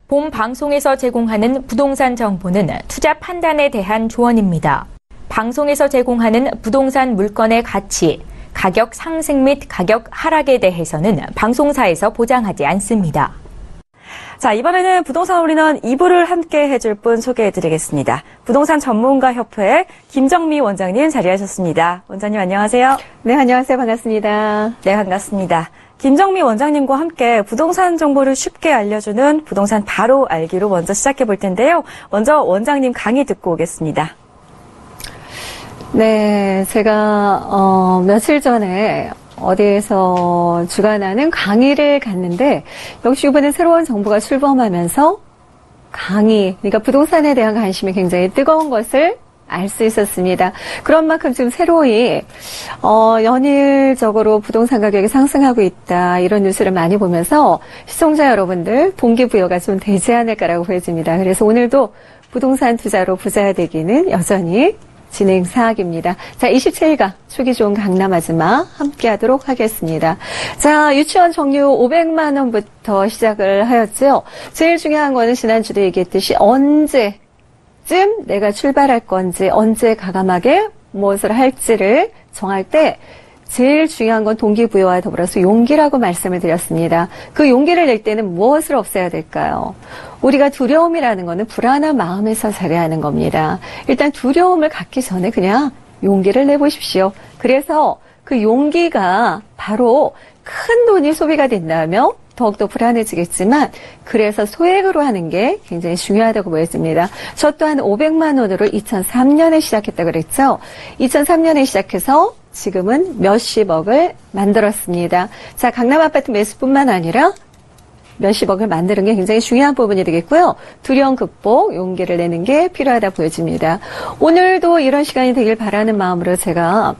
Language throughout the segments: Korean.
본 방송에서 제공하는 부동산 정보는 투자 판단에 대한 조언입니다. 방송에서 제공하는 부동산 물건의 가치, 가격 상승 및 가격 하락에 대해서는 방송사에서 보장하지 않습니다. 자, 이번에는 부동산 올인원 2부를 함께 해줄 분 소개해드리겠습니다. 부동산 전문가 협회 김정미 원장님 자리하셨습니다. 원장님 안녕하세요. 네, 안녕하세요. 반갑습니다. 네, 반갑습니다. 김정미 원장님과 함께 부동산 정보를 쉽게 알려주는 부동산 바로 알기로 먼저 시작해 볼 텐데요. 먼저 원장님 강의 듣고 오겠습니다. 네, 제가 며칠 전에 어디에서 주관하는 강의를 갔는데 역시 이번에 새로운 정부가 출범하면서 강의, 그러니까 부동산에 대한 관심이 굉장히 뜨거운 것을 알 수 있었습니다. 그런 만큼 지금 새로이 연일적으로 부동산 가격이 상승하고 있다 이런 뉴스를 많이 보면서 시청자 여러분들 동기부여가 좀 되지 않을까라고 보여집니다. 그래서 오늘도 부동산 투자로 부자 되기는 여전히 진행 사항입니다. 자, 27강 초기 좋은 강남 아줌마 함께 하도록 하겠습니다. 자, 유치원 정류 500만 원부터 시작을 하였죠. 제일 중요한 거는 지난주도 얘기했듯이 언제쯤 내가 출발할 건지 언제 과감하게 무엇을 할지를 정할 때 제일 중요한 건 동기부여와 더불어서 용기라고 말씀을 드렸습니다. 그 용기를 낼 때는 무엇을 없애야 될까요? 우리가 두려움이라는 거는 불안한 마음에서 자라하는 겁니다. 일단 두려움을 갖기 전에 그냥 용기를 내보십시오. 그래서 그 용기가 바로 큰 돈이 소비가 된다면 더욱더 불안해지겠지만 그래서 소액으로 하는 게 굉장히 중요하다고 보여집니다. 저 또한 500만 원으로 2003년에 시작했다고 그랬죠. 2003년에 시작해서 지금은 몇십억을 만들었습니다. 자, 강남 아파트 매수뿐만 아니라 몇십억을 만드는 게 굉장히 중요한 부분이 되겠고요. 두려움 극복, 용기를 내는 게 필요하다 보여집니다. 오늘도 이런 시간이 되길 바라는 마음으로 제가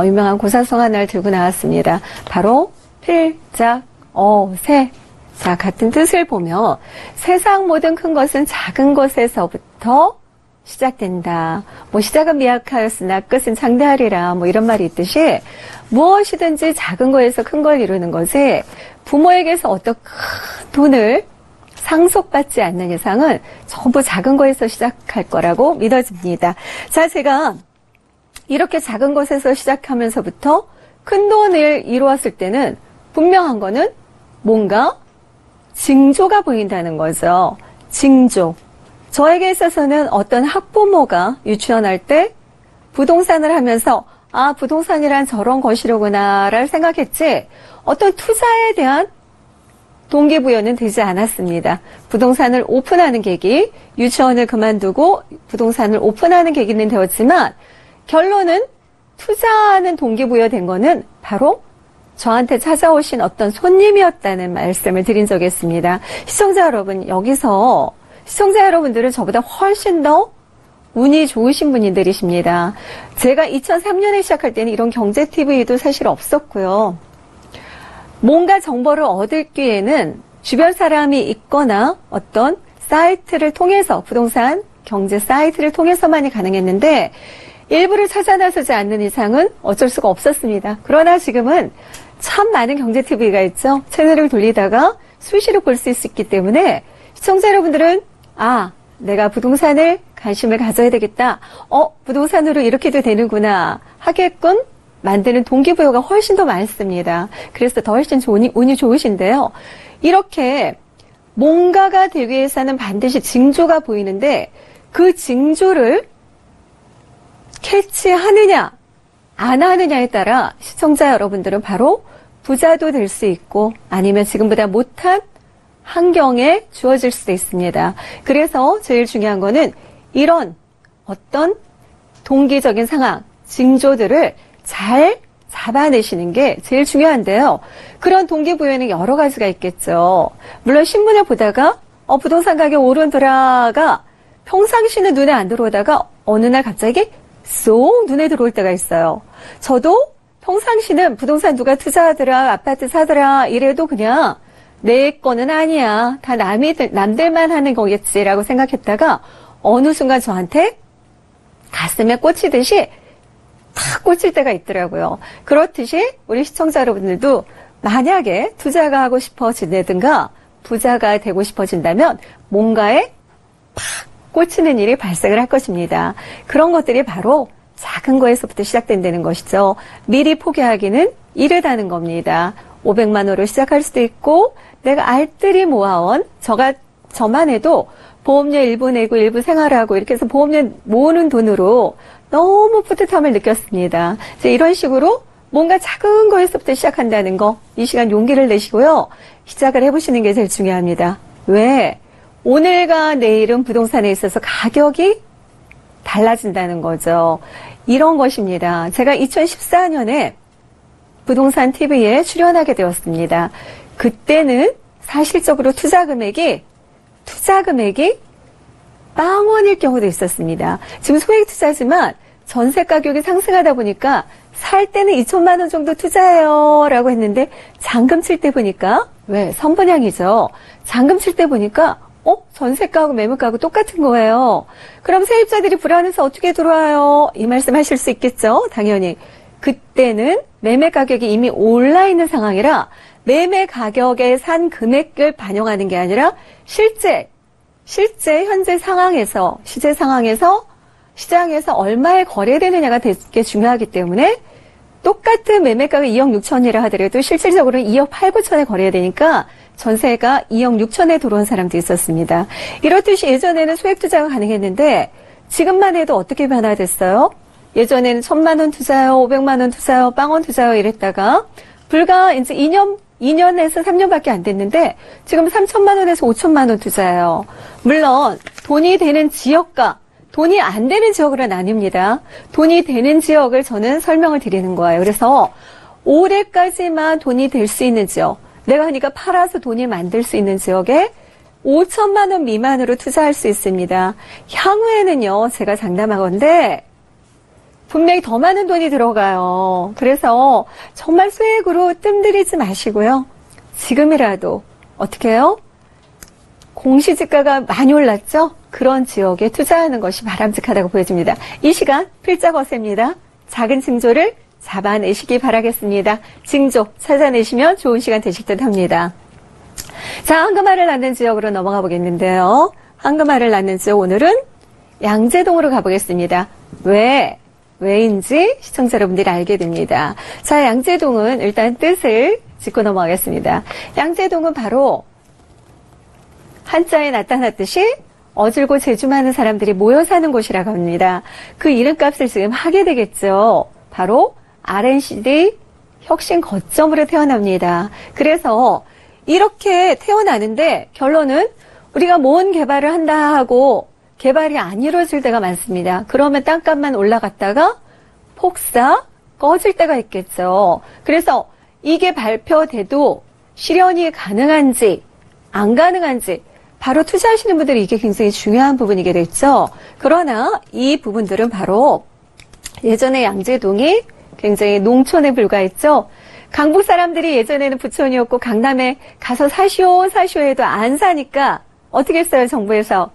유명한 고사성 하나를 들고 나왔습니다. 바로 필작어세. 자, 같은 뜻을 보면 세상 모든 큰 것은 작은 것에서부터 시작된다. 뭐 시작은 미약하였으나 끝은 장대하리라. 뭐 이런 말이 있듯이 무엇이든지 작은 거에서 큰 걸 이루는 것에 부모에게서 어떤 큰 돈을 상속받지 않는 이상은 전부 작은 거에서 시작할 거라고 믿어집니다. 자, 제가 이렇게 작은 것에서 시작하면서부터 큰 돈을 이루었을 때는 분명한 거는 뭔가 징조가 보인다는 거죠. 징조. 저에게 있어서는 어떤 학부모가 유치원 할 때 부동산을 하면서 아, 부동산이란 저런 것이로구나 라를 생각했지 어떤 투자에 대한 동기부여는 되지 않았습니다. 부동산을 오픈하는 계기, 유치원을 그만두고 부동산을 오픈하는 계기는 되었지만 결론은 투자하는 동기부여 된 거는 바로 저한테 찾아오신 어떤 손님이었다는 말씀을 드린 적이 있습니다. 시청자 여러분, 여기서 시청자 여러분들은 저보다 훨씬 더 운이 좋으신 분들이십니다. 제가 2003년에 시작할 때는 이런 경제TV도 사실 없었고요. 뭔가 정보를 얻을 기회는 주변 사람이 있거나 어떤 사이트를 통해서, 부동산 경제 사이트를 통해서만이 가능했는데 일부를 찾아 나서지 않는 이상은 어쩔 수가 없었습니다. 그러나 지금은 참 많은 경제TV가 있죠. 채널을 돌리다가 수시로 볼 수 있기 때문에 시청자 여러분들은 아, 내가 부동산을 관심을 가져야 되겠다. 부동산으로 이렇게도 되는구나 하게끔 만드는 동기부여가 훨씬 더 많습니다. 그래서 더 훨씬 운이 좋으신데요. 이렇게 뭔가가 되기 위해서는 반드시 징조가 보이는데 그 징조를 캐치하느냐 안 하느냐에 따라 시청자 여러분들은 바로 부자도 될 수 있고 아니면 지금보다 못한 환경에 주어질 수도 있습니다. 그래서 제일 중요한 거는 이런 어떤 동기적인 상황, 징조들을 잘 잡아내시는 게 제일 중요한데요. 그런 동기부여는 여러 가지가 있겠죠. 물론 신문을 보다가 부동산 가격 오르더라가 평상시는 눈에 안 들어오다가 어느 날 갑자기 쏙 눈에 들어올 때가 있어요. 저도 평상시는 부동산 누가 투자하더라, 아파트 사더라 이래도 그냥 내 거는 아니야. 다 남들만 하는 거겠지라고 생각했다가 어느 순간 저한테 가슴에 꽂히듯이 탁 꽂힐 때가 있더라고요. 그렇듯이 우리 시청자 여러분들도 만약에 투자가 하고 싶어지든가 부자가 되고 싶어진다면 뭔가에 팍 꽂히는 일이 발생을 할 것입니다. 그런 것들이 바로 작은 거에서부터 시작된다는 것이죠. 미리 포기하기는 이르다는 겁니다. 500만 원으로 시작할 수도 있고 내가 알뜰히 모아온 저만 해도 보험료 일부 내고 일부 생활하고 이렇게 해서 보험료 모으는 돈으로 너무 뿌듯함을 느꼈습니다. 이런 식으로 뭔가 작은 거에서부터 시작한다는 거, 이 시간 용기를 내시고요. 시작을 해보시는 게 제일 중요합니다. 왜? 오늘과 내일은 부동산에 있어서 가격이 달라진다는 거죠. 이런 것입니다. 제가 2014년에 부동산 TV에 출연하게 되었습니다. 그때는 사실적으로 투자 금액이 빵원일 경우도 있었습니다. 지금 소액 투자지만 전세 가격이 상승하다 보니까 살 때는 2천만 원 정도 투자해요 라고 했는데 잔금 칠 때 보니까 왜? 선분양이죠. 잔금 칠 때 보니까 전세가하고 매물가하고 똑같은 거예요. 그럼 세입자들이 불안해서 어떻게 들어와요? 이 말씀 하실 수 있겠죠? 당연히. 그때는 매매 가격이 이미 올라 있는 상황이라 매매 가격에 산 금액을 반영하는 게 아니라 실제 현재 상황에서, 시제 상황에서 시장에서 얼마에 거래되느냐가 되게 중요하기 때문에 똑같은 매매가가 2억 6천이라 하더라도 실질적으로는 2억 8, 9천에 거래해야 되니까 전세가 2억 6천에 들어온 사람도 있었습니다. 이렇듯이 예전에는 소액 투자가 가능했는데 지금만 해도 어떻게 변화됐어요? 예전에는 1,000만 원 투자요, 500만 원 투자요, 빵원 투자요 이랬다가 불과 이제 2년에서 3년밖에 안 됐는데 지금 3천만 원에서 5천만 원 투자예요. 물론 돈이 되는 지역과 돈이 안 되는 지역으로 나뉩니다. 돈이 되는 지역을 저는 설명을 드리는 거예요. 그래서 올해까지만 돈이 될 수 있는 지역, 내가 그러니까 팔아서 돈이 만들 수 있는 지역에 5천만 원 미만으로 투자할 수 있습니다. 향후에는요, 제가 장담하건대 분명히 더 많은 돈이 들어가요. 그래서 정말 소액으로 뜸들이지 마시고요. 지금이라도 어떻게 해요? 공시지가가 많이 올랐죠? 그런 지역에 투자하는 것이 바람직하다고 보여집니다. 이 시간 필자 거세입니다. 작은 징조를 잡아내시기 바라겠습니다. 징조 찾아내시면 좋은 시간 되실 듯 합니다. 자, 황금알을 낳는 지역으로 넘어가 보겠는데요. 황금알을 낳는 지역 오늘은 양재동으로 가보겠습니다. 왜인지 시청자 여러분들이 알게 됩니다. 자, 양재동은 일단 뜻을 짚고 넘어가겠습니다. 양재동은 바로 한자에 나타났듯이 어질고 재주 많은 사람들이 모여 사는 곳이라고 합니다. 그 이름값을 지금 하게 되겠죠. 바로 R&CD 혁신 거점으로 태어납니다. 그래서 이렇게 태어나는데 결론은 우리가 뭔 개발을 한다 하고 개발이 안 이루어질 때가 많습니다. 그러면 땅값만 올라갔다가 폭삭 꺼질 때가 있겠죠. 그래서 이게 발표돼도 실현이 가능한지 안 가능한지 바로 투자하시는 분들이 이게 굉장히 중요한 부분이게 됐죠. 그러나 이 부분들은 바로 예전에 양재동이 굉장히 농촌에 불과했죠. 강북 사람들이 예전에는 부촌이었고 강남에 가서 사시오 해도 안 사니까 어떻게 했어요, 정부에서?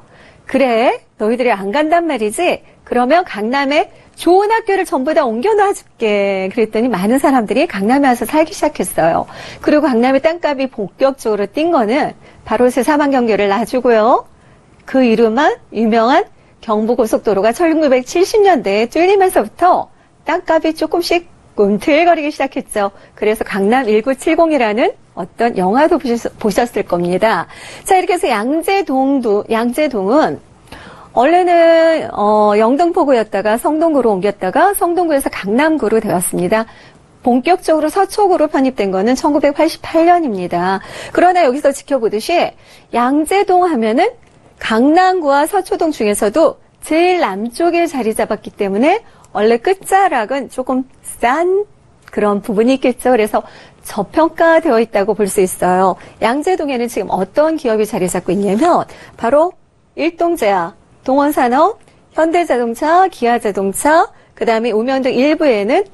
그래, 너희들이 안 간단 말이지? 그러면 강남에 좋은 학교를 전부 다 옮겨놔줄게. 그랬더니 많은 사람들이 강남에 와서 살기 시작했어요. 그리고 강남의 땅값이 본격적으로 뛴 거는 바로 제4만경계를 놔주고요. 그 이름은 유명한 경부고속도로가 1970년대에 뚫리면서부터 땅값이 조금씩 꿈틀거리기 시작했죠. 그래서 강남 1970이라는 어떤 영화도 보셨을 겁니다. 자, 이렇게 해서 양재동은 원래는 영등포구였다가 성동구로 옮겼다가 성동구에서 강남구로 되었습니다. 본격적으로 서초구로 편입된 거는 1988년입니다. 그러나 여기서 지켜보듯이 양재동 하면은 강남구와 서초동 중에서도 제일 남쪽에 자리 잡았기 때문에 원래 끝자락은 조금 싼 그런 부분이 있겠죠. 그래서 저평가되어 있다고 볼 수 있어요. 양재동에는 지금 어떤 기업이 자리 잡고 있냐면 바로 일동제약, 동원산업, 현대자동차, 기아자동차, 그 다음에 우면동 일부에는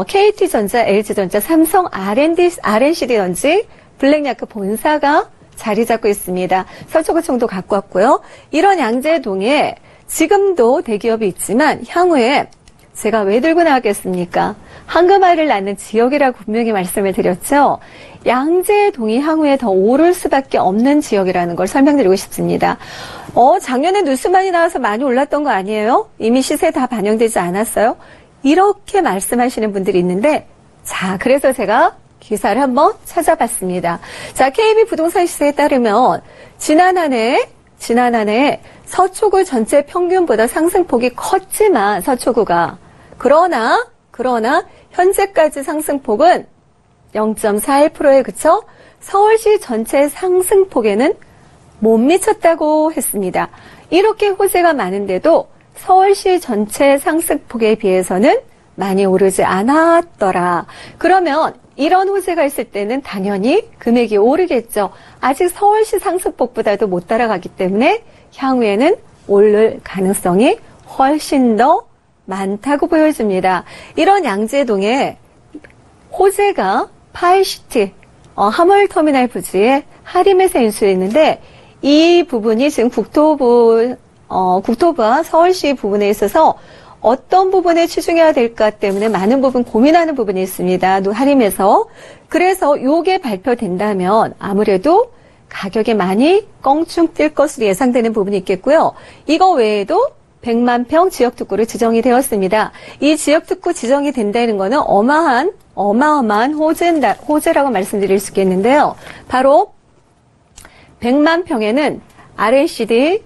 KT전자, LG전자, 삼성, R&CD전지, 블랙야크 본사가 자리 잡고 있습니다. 서초구청도 갖고 왔고요. 이런 양재동에 지금도 대기업이 있지만 향후에 제가 왜 들고 나왔겠습니까? 황금알을 낳는 지역이라고 분명히 말씀을 드렸죠. 양재동이 향후에 더 오를 수밖에 없는 지역이라는 걸 설명드리고 싶습니다. 작년에 뉴스 많이 나와서 많이 올랐던 거 아니에요? 이미 시세에 다 반영되지 않았어요? 이렇게 말씀하시는 분들이 있는데, 자, 그래서 제가 기사를 한번 찾아봤습니다. 자, KB 부동산 시세에 따르면 지난 한 해 서초구 전체 평균보다 상승폭이 컸지만 서초구가 그러나 현재까지 상승폭은 0.41%에 그쳐 서울시 전체 상승폭에는 못 미쳤다고 했습니다. 이렇게 호재가 많은데도 서울시 전체 상승폭에 비해서는 많이 오르지 않았더라. 그러면 이런 호재가 있을 때는 당연히 금액이 오르겠죠. 아직 서울시 상승폭보다도 못 따라가기 때문에 향후에는 오를 가능성이 훨씬 더 많다고 보여집니다. 이런 양재동의 호재가 파이시티, 화물터미널 부지에 하림에서 인수했는데 이 부분이 지금 국토부와 서울시 부분에 있어서 어떤 부분에 치중해야 될까 때문에 많은 부분 고민하는 부분이 있습니다. 하림에서. 그래서 요게 발표된다면 아무래도 가격이 많이 껑충 뛸 것으로 예상되는 부분이 있겠고요. 이거 외에도 100만 평 지역특구로 지정이 되었습니다. 이 지역특구 지정이 된다는 거는 어마어마한 호재라고 말씀드릴 수 있겠는데요. 바로 100만 평에는 RNCD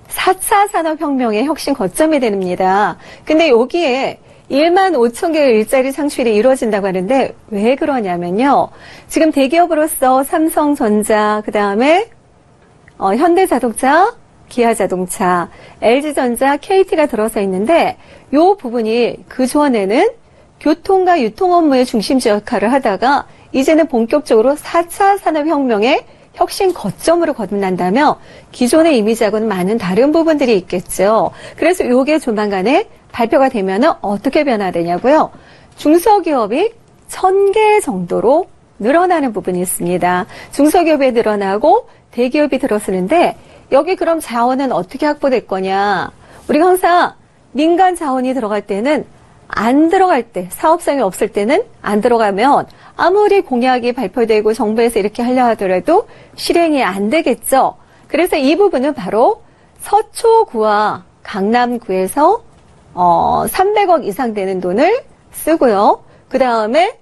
4차 산업혁명의 혁신 거점이 됩니다. 근데 여기에 1만 5천 개의 일자리 창출이 이루어진다고 하는데 왜 그러냐면요. 지금 대기업으로서 삼성전자, 그 다음에 현대자동차, 기아자동차, LG전자, KT가 들어서 있는데 이 부분이 그전에는 교통과 유통 업무의 중심지 역할을 하다가 이제는 본격적으로 4차 산업혁명의 혁신 거점으로 거듭난다면 기존의 이미지하고는 많은 다른 부분들이 있겠죠. 그래서 이게 조만간에 발표가 되면 어떻게 변화되냐고요. 중소기업이 1000개 정도로 늘어나는 부분이 있습니다. 중소기업이 늘어나고 대기업이 들어서는데 여기 그럼 자원은 어떻게 확보될 거냐. 우리가 항상 민간 자원이 들어갈 때는 안 들어갈 때, 사업성이 없을 때는 안 들어가면 아무리 공약이 발표되고 정부에서 이렇게 하려 하더라도 실행이 안 되겠죠. 그래서 이 부분은 바로 서초구와 강남구에서 300억 이상 되는 돈을 쓰고요. 그 다음에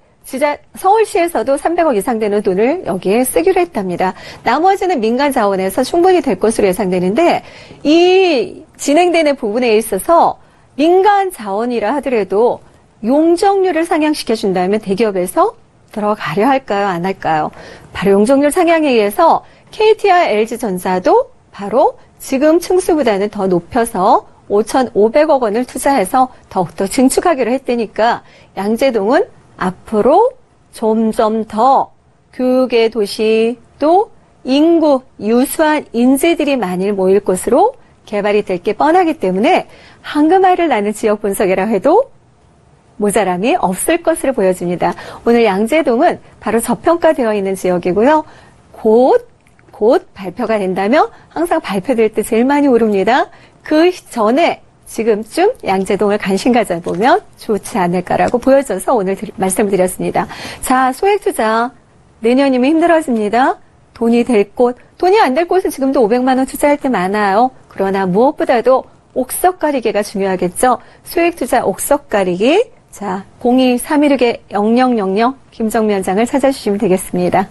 서울시에서도 300억 이상 되는 돈을 여기에 쓰기로 했답니다. 나머지는 민간 자원에서 충분히 될 것으로 예상되는데 이 진행되는 부분에 있어서 민간 자원이라 하더라도 용적률을 상향시켜준다면 대기업에서 들어가려 할까요? 안 할까요? 바로 용적률 상향에 의해서 KT와 LG전자도 바로 지금 층수보다는 더 높여서 5,500억 원을 투자해서 더욱더 증축하기로 했다니까 양재동은 앞으로 점점 더 교육의 도시 또 인구, 유수한 인재들이 많이 모일 곳으로 개발이 될 게 뻔하기 때문에 황금알을 낳는 지역 분석이라 해도 모자람이 없을 것으로 보여집니다. 오늘 양재동은 바로 저평가되어 있는 지역이고요. 곧 발표가 된다면 항상 발표될 때 제일 많이 오릅니다. 그 전에 지금쯤 양재동을 관심 가져보면 좋지 않을까라고 보여져서 오늘 말씀을 드렸습니다. 자, 소액투자 내년이면 힘들어집니다. 돈이 될 곳, 돈이 안 될 곳은 지금도 500만 원 투자할 때 많아요. 그러나 무엇보다도 옥석 가리기가 중요하겠죠. 소액투자 옥석 가리기. 자, 02-316-0000 김정미 원장을 찾아주시면 되겠습니다.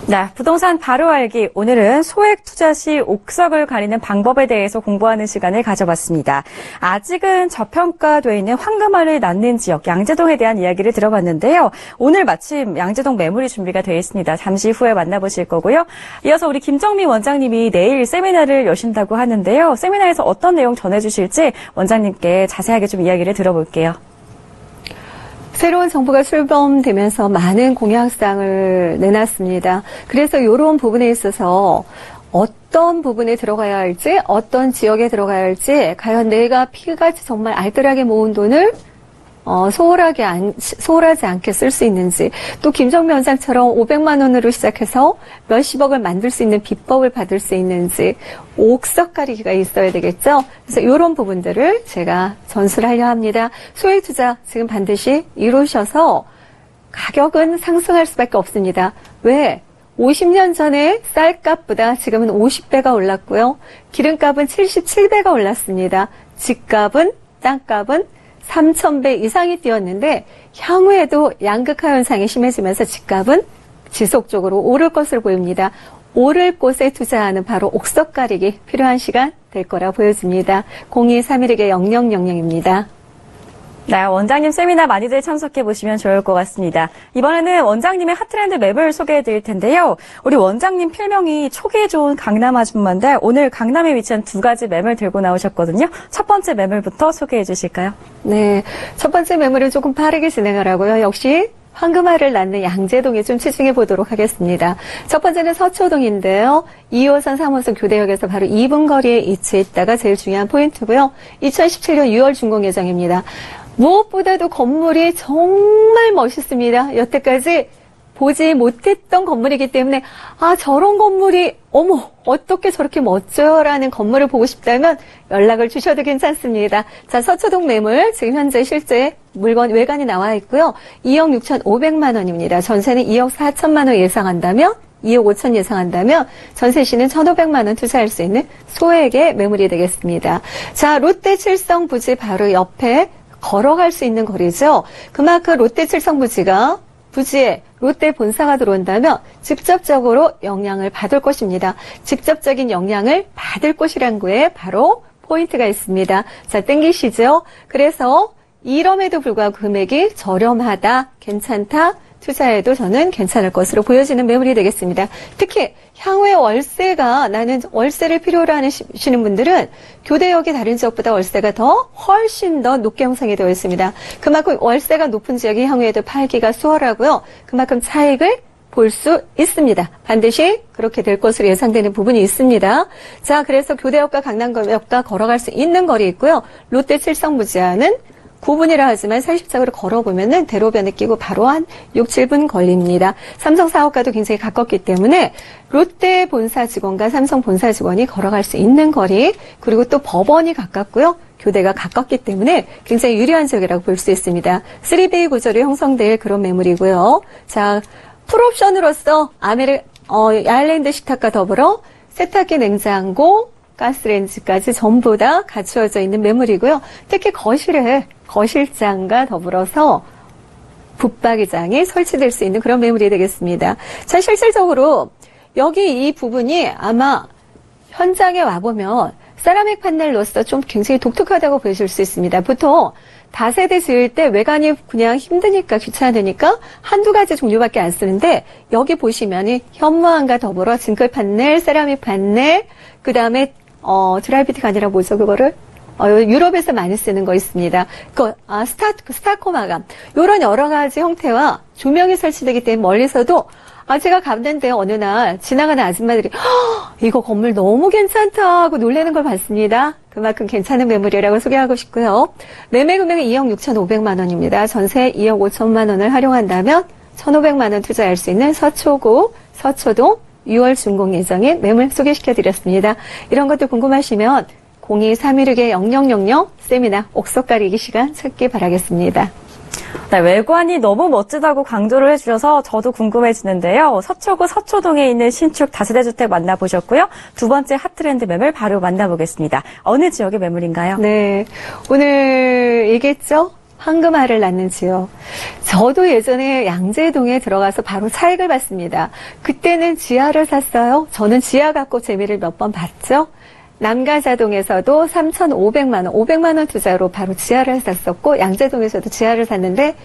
네, 부동산 바로 알기. 오늘은 소액 투자 시 옥석을 가리는 방법에 대해서 공부하는 시간을 가져봤습니다. 아직은 저평가되어 있는 황금알을 낳는 지역 양재동에 대한 이야기를 들어봤는데요. 오늘 마침 양재동 매물이 준비가 되어 있습니다. 잠시 후에 만나보실 거고요. 이어서 우리 김정미 원장님이 내일 세미나를 여신다고 하는데요. 세미나에서 어떤 내용 전해주실지 원장님께 자세하게 좀 이야기를 들어볼게요. 새로운 정부가 출범되면서 많은 공약사항을 내놨습니다. 그래서 이런 부분에 있어서 어떤 부분에 들어가야 할지, 어떤 지역에 들어가야 할지, 과연 내가 필같이 정말 알뜰하게 모은 돈을 소홀하지 않게 쓸 수 있는지, 또 김정미 원장처럼 500만 원으로 시작해서 몇십억을 만들 수 있는 비법을 받을 수 있는지, 옥석 가리기가 있어야 되겠죠. 그래서 이런 부분들을 제가 전수를 하려 합니다. 소액 투자 지금 반드시 이루셔서 가격은 상승할 수밖에 없습니다. 왜? 50년 전에 쌀값보다 지금은 50배가 올랐고요. 기름값은 77배가 올랐습니다. 집값은, 땅값은 3,000배 이상이 뛰었는데 향후에도 양극화 현상이 심해지면서 집값은 지속적으로 오를 것으로 보입니다. 오를 곳에 투자하는 바로 옥석 가리기 필요한 시간 될 거라 보여집니다. 02-316-0000입니다. 네, 원장님 세미나 많이들 참석해 보시면 좋을 것 같습니다. 이번에는 원장님의 핫트렌드 맵을 소개해 드릴 텐데요. 우리 원장님 필명이 촉이 좋은 강남 아줌마인데 오늘 강남에 위치한 두 가지 매물 들고 나오셨거든요. 첫 번째 매물부터 소개해 주실까요? 네, 첫 번째 매물은 조금 빠르게 진행하라고요. 역시 황금알을 낳는 양재동에 좀 치중해 보도록 하겠습니다. 첫 번째는 서초동인데요. 2호선, 3호선 교대역에서 바로 2분 거리에 위치했다가 제일 중요한 포인트고요. 2017년 6월 준공 예정입니다. 무엇보다도 건물이 정말 멋있습니다. 여태까지 보지 못했던 건물이기 때문에 저런 건물이 어떻게 저렇게 멋져요라는 건물을 보고 싶다면 연락을 주셔도 괜찮습니다. 자, 서초동 매물 지금 현재 실제 물건 외관이 나와 있고요. 2억 6,500만 원입니다. 전세는 2억 4천만 원 예상한다면 2억 5천 예상한다면 전세시는 1,500만 원 투자할 수 있는 소액의 매물이 되겠습니다. 자, 롯데 칠성 부지 바로 옆에 걸어갈 수 있는 거리죠. 그만큼 롯데 칠성 부지에 롯데 본사가 들어온다면 직접적으로 영향을 받을 것입니다. 직접적인 영향을 받을 곳이란 거에 바로 포인트가 있습니다. 자, 땡기시죠? 그래서 이럼에도 불구하고 금액이 저렴하다, 괜찮다, 투자해도 저는 괜찮을 것으로 보여지는 매물이 되겠습니다. 특히 향후에 나는 월세를 필요로 하시는 분들은 교대역이 다른 지역보다 월세가 훨씬 더 높게 형성이 되어 있습니다. 그만큼 월세가 높은 지역이 향후에도 팔기가 수월하고요. 그만큼 차익을 볼 수 있습니다. 반드시 그렇게 될 것으로 예상되는 부분이 있습니다. 자, 그래서 교대역과 강남역과 걸어갈 수 있는 거리 있고요. 롯데 칠성부지와는 9분이라 하지만 상식적으로 걸어보면은 대로변에 끼고 바로 한 6, 7분 걸립니다. 삼성 사업과도 굉장히 가깝기 때문에 롯데 본사 직원과 삼성 본사 직원이 걸어갈 수 있는 거리, 그리고 또 법원이 가깝고요. 교대가 가깝기 때문에 굉장히 유리한 지역이라고 볼 수 있습니다. 3베이 구조로 형성될 그런 매물이고요. 자, 풀옵션으로서 아일랜드 식탁과 더불어 세탁기, 냉장고, 가스레인지까지 전부 다 갖추어져 있는 매물이고요. 특히 거실장과 더불어서 붙박이장이 설치될 수 있는 그런 매물이 되겠습니다. 자, 실질적으로 여기 이 부분이 아마 현장에 와보면 세라믹 판넬로서 좀 굉장히 독특하다고 보실 수 있습니다. 보통 다세대 지을 때 외관이 그냥 힘드니까 귀찮으니까 한두 가지 종류밖에 안 쓰는데 여기 보시면 현무암과 더불어 징클 판넬, 세라믹 판넬, 그 다음에 드라이비트가 아니라 뭐죠 그거를? 유럽에서 많이 쓰는 거 있습니다. 스타코 마감. 요런 여러 가지 형태와 조명이 설치되기 때문에 멀리서도 제가 갔는데 어느 날 지나가는 아줌마들이 이거 건물 너무 괜찮다 하고 놀라는 걸 봤습니다. 그만큼 괜찮은 매물이라고 소개하고 싶고요. 매매 금액은 2억 6,500만 원입니다. 전세 2억 5천만 원을 활용한다면 1,500만 원 투자할 수 있는 서초동 6월 준공 예정인 매물 소개시켜드렸습니다. 이런 것도 궁금하시면 02-316-0000 세미나 옥석 가리기 시간 찾기 바라겠습니다. 네, 외관이 너무 멋지다고 강조를 해주셔서 저도 궁금해지는데요. 서초구 서초동에 있는 신축 다세대 주택 만나보셨고요. 두 번째 핫트렌드 매물 바로 만나보겠습니다. 어느 지역의 매물인가요? 네, 오늘 얘기했죠? 황금알을 낳는 지역. 저도 예전에 양재동에 들어가서 바로 차익을 봤습니다. 그때는 지하를 샀어요. 저는 지하 갖고 재미를 몇 번 봤죠. 남가자동에서도 3,500만 원, 500만 원 투자로 바로 지하를 샀었고 양재동에서도 지하를 샀는데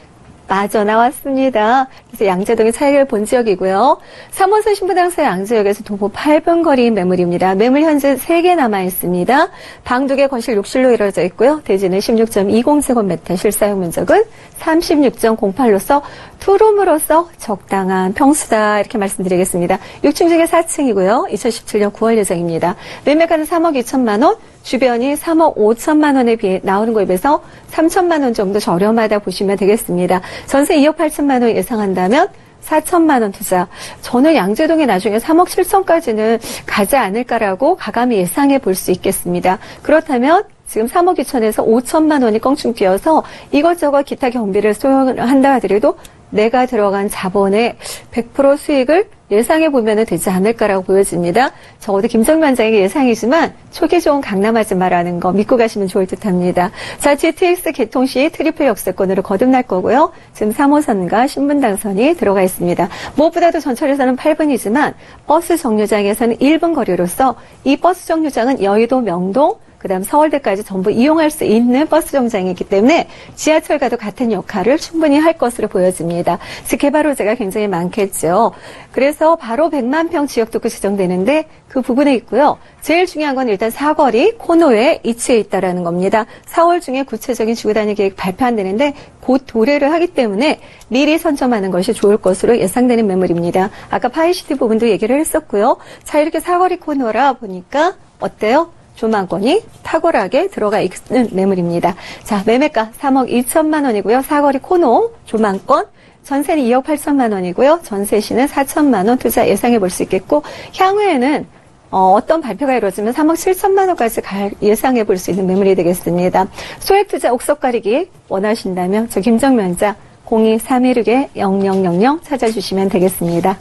빠져나왔습니다. 그래서 양재동의 차익을 본 지역이고요. 3호선 신부당서 양재역에서 도보 8분 거리인 매물입니다. 매물 현재 3개 남아 있습니다. 방 2개 거실 욕실로 이루어져 있고요. 대지는 16.20제곱미터, 실사용 면적은 36.08로서 투룸으로서 적당한 평수다 이렇게 말씀드리겠습니다. 6층 중에 4층이고요. 2017년 9월 예정입니다. 매매가는 3억 2천만 원, 주변이 3억 5천만 원에 비해 나오는 거에 비해서 3천만 원 정도 저렴하다 보시면 되겠습니다. 전세 2억 8천만 원 예상한다면 4천만 원 투자. 저는 양재동에 나중에 3억 7천까지는 가지 않을까라고 가감히 예상해 볼 수 있겠습니다. 그렇다면 지금 3억 2천에서 5천만 원이 껑충 뛰어서 이것저것 기타 경비를 소요한다 하더라도 내가 들어간 자본의 100% 수익을 예상해 보면 되지 않을까라고 보여집니다. 적어도 김정민 원장의 예상이지만 초기 좋은 강남하지 마라는 거 믿고 가시면 좋을 듯합니다. 자, GTX 개통 시 트리플 역세권으로 거듭날 거고요. 지금 3호선과 신분당선이 들어가 있습니다. 무엇보다도 전철에서는 8분이지만 버스 정류장에서는 1분 거리로서 이 버스 정류장은 여의도, 명동, 그다음 서울대까지 전부 이용할 수 있는 버스 정장이기 때문에 지하철과도 같은 역할을 충분히 할 것으로 보여집니다. 그래서 개발 호재가 굉장히 많겠죠. 그래서 바로 100만 평 지역도구 지정되는데 그 부분에 있고요. 제일 중요한 건 일단 사거리 코너에 위치해 있다라는 겁니다. 4월 중에 구체적인 지구단위 계획 발표 안 되는데 곧 도래를 하기 때문에 미리 선점하는 것이 좋을 것으로 예상되는 매물입니다. 아까 파이시티 부분도 얘기를 했었고요. 자, 이렇게 사거리 코너라 보니까 어때요? 조망권이 탁월하게 들어가 있는 매물입니다. 자, 매매가 3억 2천만 원이고요. 사거리 코너 조망권. 전세는 2억 8천만 원이고요. 전세 시는 4천만 원 투자 예상해 볼 수 있겠고 향후에는 어떤 발표가 이루어지면 3억 7천만 원까지 예상해 볼 수 있는 매물이 되겠습니다. 소액 투자 옥석 가리기 원하신다면 저 김정민 원장 02-316-0000 찾아주시면 되겠습니다.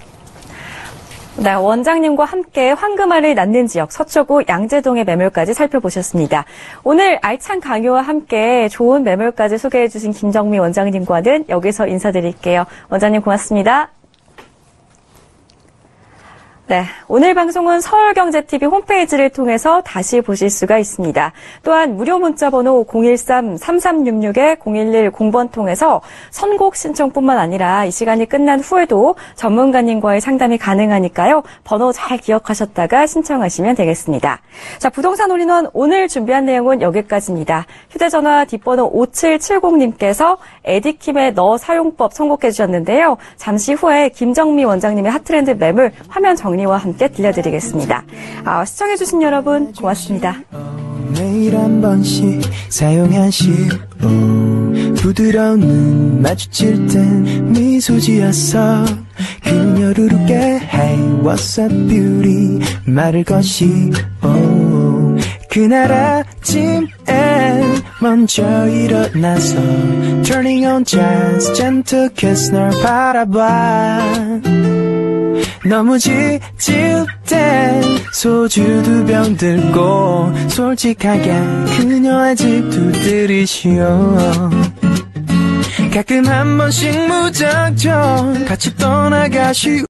네, 원장님과 함께 황금알을 낳는 지역 서초구 양재동의 매물까지 살펴보셨습니다. 오늘 알찬 강의와 함께 좋은 매물까지 소개해 주신 김정민 원장님과는 여기서 인사드릴게요. 원장님 고맙습니다. 네, 오늘 방송은 서울경제TV 홈페이지를 통해서 다시 보실 수가 있습니다. 또한 무료 문자번호 013-3366-0110번 통해서 선곡 신청뿐만 아니라 이 시간이 끝난 후에도 전문가님과의 상담이 가능하니까요. 번호 잘 기억하셨다가 신청하시면 되겠습니다. 자, 부동산 올인원 오늘 준비한 내용은 여기까지입니다. 휴대전화 뒷번호 5770님께서 에디킴의 너 사용법 선곡해 주셨는데요. 잠시 후에 김정미 원장님의 핫트렌드 매물 화면 정리와 함께 들려드리겠습니다. 시청해주신 여러분 고맙습니다. 매일 한 번씩 사용하시오. 부드러운 눈 마주칠 땐 미소 지었어. 그녀를 웃게 Hey what's up beauty 말을 것이오. 그날 아침엔 먼저 일어나서 Turning on jazz gentle kiss 널 바라봐. 너무 지칠 땐 소주 2병 들고 솔직하게 그녀의 집 두드리시오. 가끔 한 번씩 무작정 같이 떠나가시오.